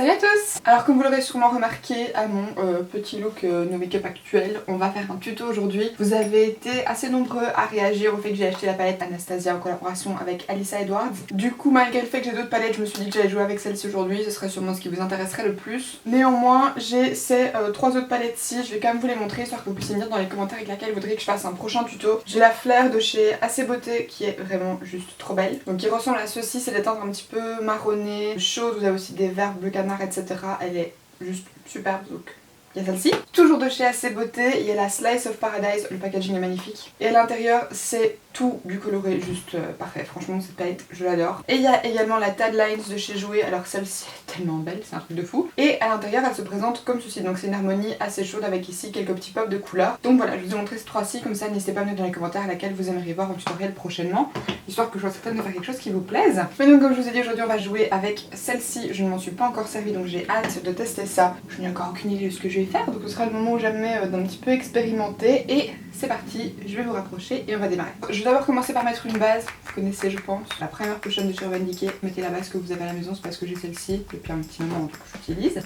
Salut à tous! Alors comme vous l'aurez sûrement remarqué à mon petit look no make-up actuel, on va faire un tuto aujourd'hui. Vous avez été assez nombreux à réagir au fait que j'ai acheté la palette Anastasia en collaboration avec Alyssa Edwards. Du coup, malgré le fait que j'ai d'autres palettes, je me suis dit que j'allais jouer avec celle-ci aujourd'hui, ce serait sûrement ce qui vous intéresserait le plus. Néanmoins, j'ai ces trois autres palettes-ci, je vais quand même vous les montrer histoire que vous puissiez me dire dans les commentaires avec laquelle vous voudriez que je fasse un prochain tuto. J'ai la Flair de chez Assez Beauté qui est vraiment juste trop belle. Donc qui ressemble à ceci, c'est des teintes un petit peu marronnées, chaudes, vous avez aussi des verts bleu canard, etc. Elle est juste superbe, donc il y a celle-ci. Toujours de chez Assez Beauté, il y a la Slice of Paradise, le packaging est magnifique. Et à l'intérieur, c'est tout du coloré juste parfait, franchement cette palette je l'adore. Et il y a également la Tad Lines de chez Jouer, alors celle-ci est tellement belle, c'est un truc de fou. Et à l'intérieur elle se présente comme ceci, donc c'est une harmonie assez chaude avec ici quelques petits pops de couleurs. Donc voilà, je vous ai montré ces trois-ci, comme ça n'hésitez pas à me dire dans les commentaires laquelle vous aimeriez voir en tutoriel prochainement, histoire que je sois certaine de faire quelque chose qui vous plaise. Mais donc comme je vous ai dit, aujourd'hui on va jouer avec celle-ci, je ne m'en suis pas encore servi donc j'ai hâte de tester ça. Je n'ai encore aucune idée de ce que je vais faire, donc ce sera le moment où j'aimerais d'un petit peu expérimenter et c'est parti, je vais vous rapprocher et on va démarrer. Je vais d'abord commencer par mettre une base, vous connaissez je pense, la première potion de chez Urban Decay. Mettez la base que vous avez à la maison, c'est parce que j'ai celle-ci depuis un petit moment que j'utilise.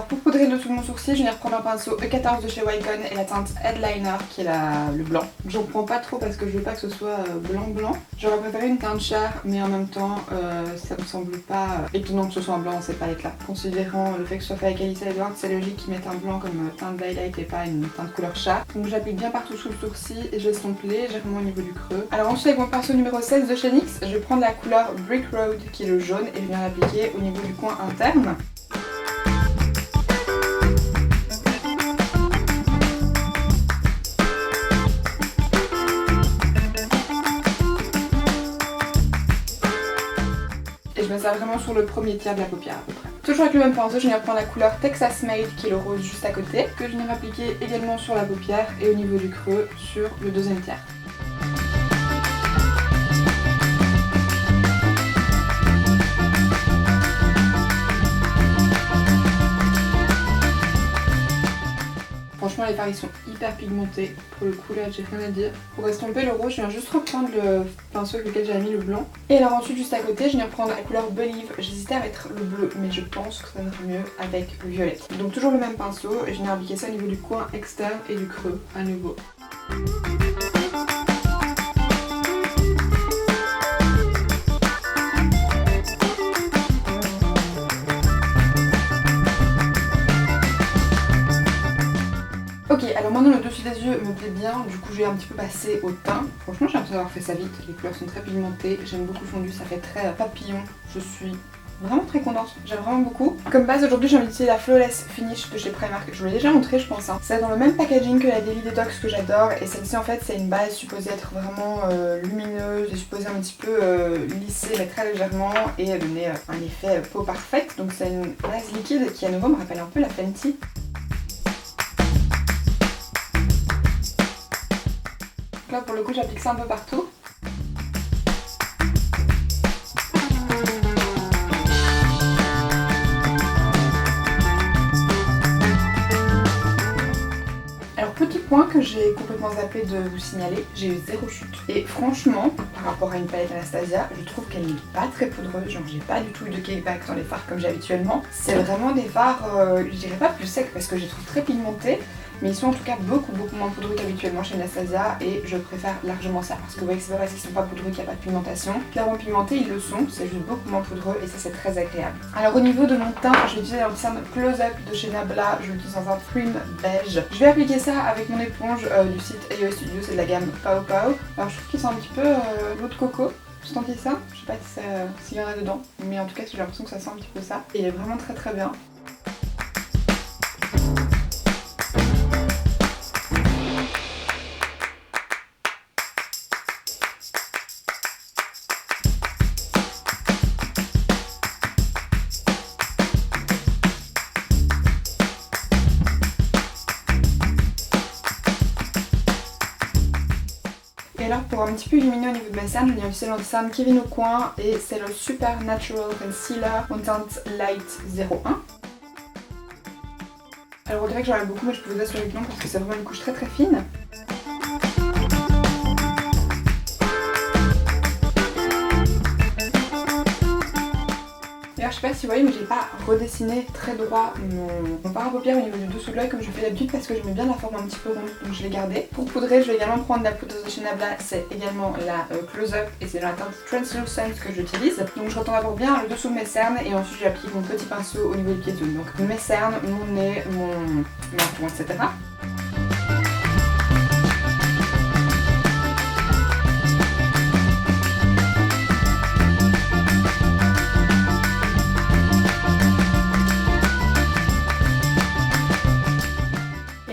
Pour poudrer le dessous de mon sourcil, je viens reprendre un pinceau E14 de chez Wycon et la teinte Headliner qui est le blanc. J'en prends pas trop parce que je veux pas que ce soit blanc. J'aurais préféré une teinte chère, mais en même temps ça me semble pas étonnant que ce soit un blanc dans cette palette là. Considérant le fait que ce soit fait avec Alyssa Edwards, c'est logique qu'ils mettent un blanc comme teinte d'highlight et pas une teinte couleur chère. Donc j'applique bien partout sous le sourcil et je l'estompe légèrement au niveau du creux. Alors ensuite avec mon pinceau numéro 16 de chez NYX, je vais prendre la couleur Brick Road qui est le jaune et je viens l'appliquer au niveau du coin interne. Et je mets ça vraiment sur le premier tiers de la paupière à peu près. Toujours avec le même pinceau, je viens prendre la couleur Texas Made qui est le rose juste à côté, que je viens appliquer également sur la paupière et au niveau du creux sur le deuxième tiers. Franchement les fards ils sont hyper pigmentés, pour le coup là j'ai rien à dire. Pour estomper le rose, je viens juste reprendre le pinceau avec lequel j'avais mis le blanc. Et alors ensuite juste à côté, je viens prendre la couleur Believe. J'hésitais à mettre le bleu mais je pense que ça ira mieux avec le violet. Donc toujours le même pinceau et je viens appliquer ça au niveau du coin externe et du creux à nouveau. Ok, alors maintenant le dessus des yeux me plaît bien, du coup je vais un petit peu passer au teint. Franchement j'ai l'impression d'avoir fait ça vite, les couleurs sont très pigmentées, j'aime beaucoup le fondu, ça fait très papillon. Je suis vraiment très contente, j'aime vraiment beaucoup. Comme base aujourd'hui j'ai envie d'utiliser la Flawless Finish de chez Primark, je vous l'ai déjà montré je pense. C'est dans le même packaging que la Daily Detox que j'adore et celle-ci en fait c'est une base supposée être vraiment lumineuse et supposée un petit peu lissée mais très légèrement et donner un effet peau parfaite. Donc c'est une base liquide qui à nouveau me rappelle un peu la Fenty. Là pour le coup j'applique ça un peu partout. Alors petit point que j'ai complètement zappé de vous signaler, j'ai eu 0 chute. Et franchement, par rapport à une palette Anastasia, je trouve qu'elle n'est pas très poudreuse, genre j'ai pas du tout eu de cake-back dans les fards comme j'ai habituellement. C'est vraiment des fards, je dirais pas plus secs parce que je les trouve très pigmentés. Mais ils sont en tout cas beaucoup moins poudreux qu'habituellement chez Anastasia et je préfère largement ça parce que vous voyez que c'est pas parce qu'ils sont pas poudreux qu'il n'y a pas de pigmentation. Clairement pigmentés ils le sont, c'est juste beaucoup moins poudreux et ça c'est très agréable. Alors au niveau de mon teint, je vais utiliser l'anti-cerne Close Up de chez Nabla, je l'utilise dans un cream beige. Je vais appliquer ça avec mon éponge du site AOA Studio, c'est de la gamme Pau Pau. Alors je trouve qu'il sent un petit peu l'eau de coco. Vous sentez ça? Je sais pas s'il y en a dedans, mais en tout cas j'ai l'impression que ça sent un petit peu ça. Et il est vraiment très bien. Et alors pour un petit peu illuminer au niveau de ma cerne, je viens utiliser l'anti-cerne Kevyn Aucoin et c'est le Super Natural Concealer en teinte Light 01. Alors on dirait que j'en ai beaucoup mais je peux vous assurer que non parce que c'est vraiment une couche très fine. D'ailleurs je sais pas si vous voyez mais j'ai pas redessiné très droit mon fard à paupières au niveau du dessous de l'œil comme je fais d'habitude parce que j'aimais bien la forme un petit peu ronde donc je l'ai gardé. Pour poudrer je vais également prendre la poudre de chez Nabla, c'est également la Close Up et c'est la teinte Translucent que j'utilise. Donc je retourne d'abord bien le dessous de mes cernes et ensuite j'applique mon petit pinceau au niveau du pied de zone. Donc mes cernes, mon nez, mon menton, etc.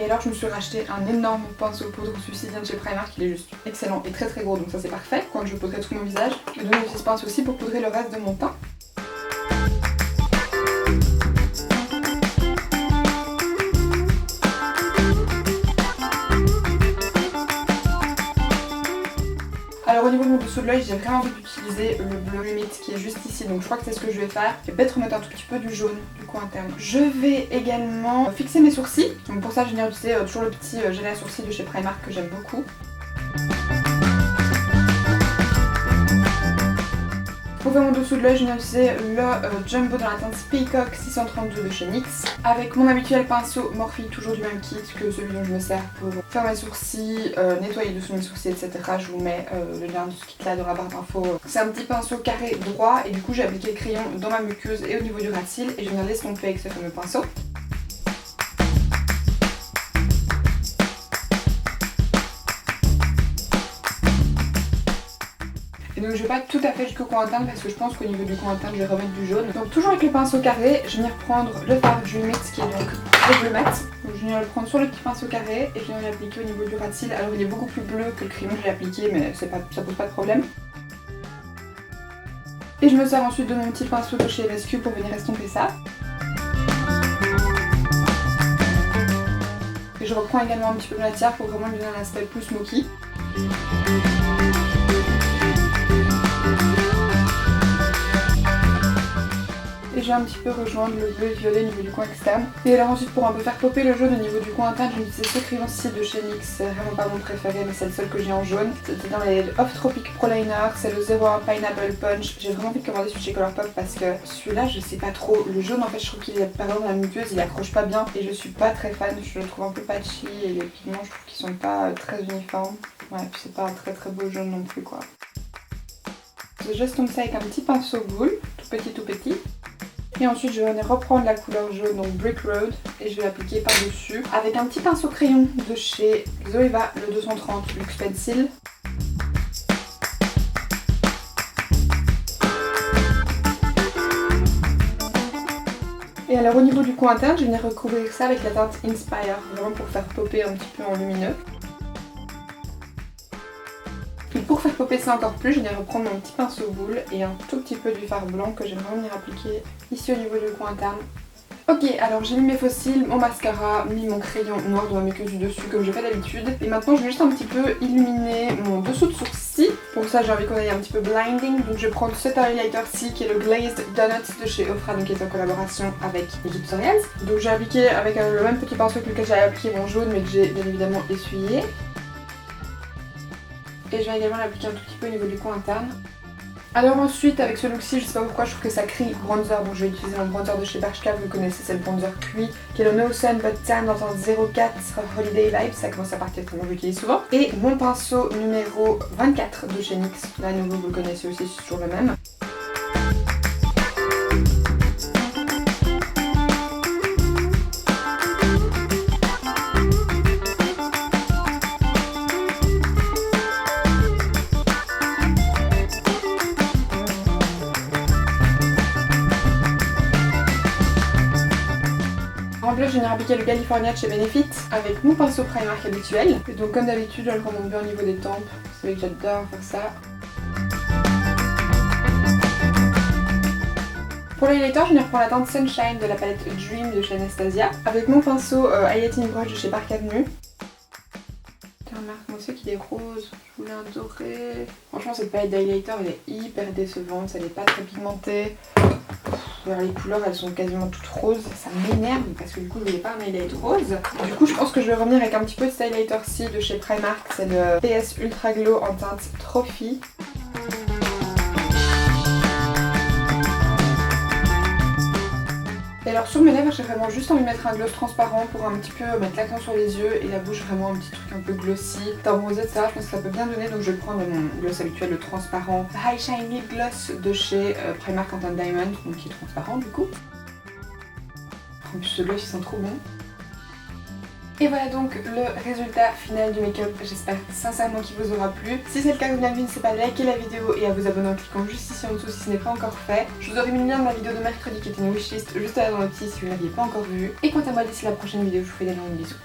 Et alors je me suis racheté un énorme pinceau poudre suicidien de chez Primark, il est juste excellent et très gros donc ça c'est parfait quand je poudrerai tout mon visage. Et donc j'utilise ce pinceau aussi pour poudrer le reste de mon teint. Alors au niveau de mon dessous de l'œil, j'ai vraiment envie d'utiliser le bleu limite qui est juste ici, donc je crois que c'est ce que je vais faire. Je vais peut-être remettre un tout petit peu du jaune du coin interne. Je vais également fixer mes sourcils. Donc pour ça je viens d'utiliser toujours le petit gel à sourcils de chez Primark que j'aime beaucoup. Pour faire mon dessous de l'œil, je viens d'utiliser le Jumbo dans la teinte Peacock 632 de chez NYX. Avec mon habituel pinceau Morphe, toujours du même kit que celui dont je me sers pour faire mes sourcils, nettoyer dessous mes sourcils, etc. Je vous mets le lien de ce kit là dans la barre d'infos. C'est un petit pinceau carré droit et du coup j'ai appliqué le crayon dans ma muqueuse et au niveau du ras de cils et je viens l'estomper avec ce fameux pinceau. Et donc je vais pas tout à fait jusqu'au coin interne parce que je pense qu'au niveau du coin interne je vais remettre du jaune. Donc toujours avec le pinceau carré, je viens reprendre le fard du Mix qui est donc le bleu mat. Donc je viens le prendre sur le petit pinceau carré et je viens l'appliquer au niveau du ras de cils. Alors il est beaucoup plus bleu que le crayon que j'ai appliqué mais ça pose pas de problème. Et je me sers ensuite de mon petit pinceau de chez MSQ pour venir estomper ça. Et je reprends également un petit peu de matière pour vraiment lui donner un aspect plus smoky. Et je vais un petit peu rejoindre le bleu et violet au niveau du coin externe. Et alors ensuite pour un peu faire popper le jaune au niveau du coin interne, j'ai utilisé ce crayon-ci de chez NYX, c'est vraiment pas mon préféré mais c'est le seul que j'ai en jaune. C'était dans les Off Tropic Pro Liner, c'est le 01 Pineapple Punch. J'ai vraiment envie de commander celui chez Colourpop parce que celui-là je sais pas trop, le jaune en fait je trouve qu'il est par exemple dans la muqueuse, il accroche pas bien et je suis pas très fan, je le trouve un peu patchy et les pigments je trouve qu'ils sont pas très uniformes. Ouais puis c'est pas un très beau jaune non plus quoi. J'estompe ça avec un petit pinceau boule, tout petit. Et ensuite je vais venir reprendre la couleur jaune, donc Brick Road, et je vais l'appliquer par-dessus avec un petit pinceau crayon de chez Zoeva, le 230 Luxe Pencil. Et alors au niveau du coin interne, je vais venir recouvrir ça avec la teinte Inspire, vraiment pour faire popper un petit peu en lumineux. Et pour faire popper ça encore plus, je viens reprendre mon petit pinceau boule et un tout petit peu du fard blanc que j'aimerais venir appliquer ici au niveau du coin interne. Ok, alors j'ai mis mes faux cils, mon mascara, mis mon crayon noir dans ma muqueuse du dessus comme je fais d'habitude. Et maintenant je vais juste un petit peu illuminer mon dessous de sourcil. Pour ça j'ai envie qu'on aille un petit peu blinding. Donc je vais prendre cet highlighter-ci qui est le Glazed Donuts de chez Ofra, donc qui est en collaboration avec Egypt Tutorials. Donc j'ai appliqué avec le même petit pinceau que lequel j'avais appliqué mon jaune mais que j'ai bien évidemment essuyé. Et je vais également l'appliquer un tout petit peu au niveau du coin interne. Alors ensuite avec ce look-ci, je sais pas pourquoi, je trouve que ça crie bronzer, donc je vais utiliser mon bronzer de chez Bershka, vous le connaissez, c'est le bronzer cuit, qui est le No Sun But Tan dans teinte 04 Holiday Vibe, ça commence à partir comme j'utilise souvent. Et mon pinceau numéro 24 de chez NYX, là à nouveau vous le connaissez aussi, c'est toujours le même. En bleu, je viens appliquer le California de chez Benefit avec mon pinceau Primark habituel. Et donc comme d'habitude, je le remonte bien au niveau des tempes. Vous savez que j'adore faire ça. Pour l'highlighter, je viens reprendre la teinte Sunshine de la palette Dream de chez Anastasia avec mon pinceau Highlighting Brush de chez Park Avenue. Remarque, moi c'est qu'il est rose, je voulais un doré. Franchement cette palette d'highlighter elle est hyper décevante, elle n'est pas très pigmentée. Les couleurs elles sont quasiment toutes roses, ça m'énerve parce que du coup je voulais pas un highlight rose. Du coup je pense que je vais revenir avec un petit peu de cet highlighter-ci de chez Primark, c'est le PS Ultra Glow en teinte Trophy. Et alors sur mes lèvres j'ai vraiment juste envie de mettre un gloss transparent pour un petit peu mettre l'accent sur les yeux et la bouche, vraiment un petit truc un peu glossy, teint bronzé etc. Je pense que ça peut bien donner, donc je vais prendre mon gloss habituel, le transparent High Shiny Gloss de chez Primark Content Diamond, donc qui est transparent du coup. En plus ce gloss il sent trop bon. Et voilà donc le résultat final du make-up, j'espère sincèrement qu'il vous aura plu. Si c'est le cas, n'hésitez pas à liker la vidéo et à vous abonner en cliquant juste ici en dessous si ce n'est pas encore fait. Je vous aurai mis le lien de ma vidéo de mercredi qui était une wishlist juste là dans le petit si vous ne l'aviez pas encore vu. Et quant à moi, d'ici la prochaine vidéo, je vous fais des longs bisous.